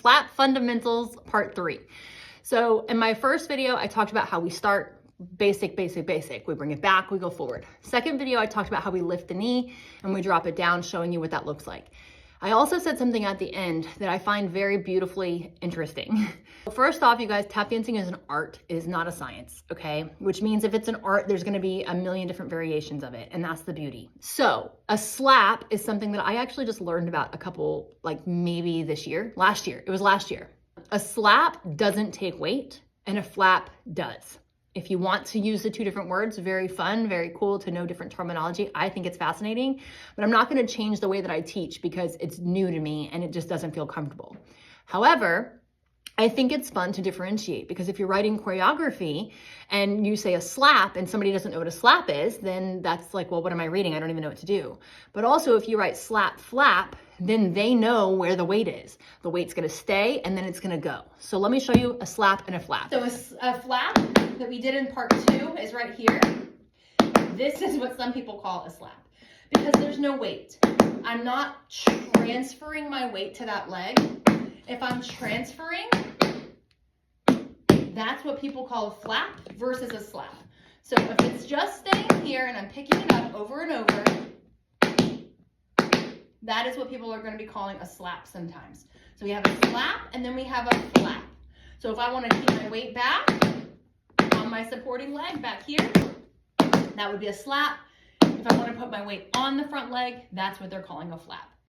Flap Fundamentals Part 3. So in my first video, I talked about how we start basic. We bring it back, we go forward. Second video, I talked about how we lift the knee and we drop it down, showing you what that looks like. I also said something at the end that I find very beautifully interesting. First off, you guys, tap dancing is an art. It is not a science, okay? Which means if it's an art, there's gonna be a million different variations of it, and that's the beauty. So a slap is something that I actually just learned about a couple, like maybe this year, last year. It was last year. A slap doesn't take weight, and a flap does. If you want to use the two different words, very fun, very cool to know different terminology. I think it's fascinating, but I'm not gonna change the way that I teach because it's new to me and it just doesn't feel comfortable. However, I think it's fun to differentiate, because if you're writing choreography and you say a slap and somebody doesn't know what a slap is, then that's like, well, what am I reading? I don't even know what to do. But also if you write slap, flap, then they know where the weight is. The weight's gonna stay and then it's gonna go. So let me show you a slap and a flap. So a flap that we did in part 2 is right here. This is what some people call a slap, because there's no weight. I'm not transferring my weight to that leg. If I'm transferring, that's what people call a flap versus a slap. So if it's just staying here and I'm picking it up over and over, that is what people are going to be calling a slap sometimes. So we have a slap and then we have a flap. So if I want to keep my weight back on my supporting leg back here, that would be a slap. If I want to put my weight on the front leg, that's what they're calling a flap.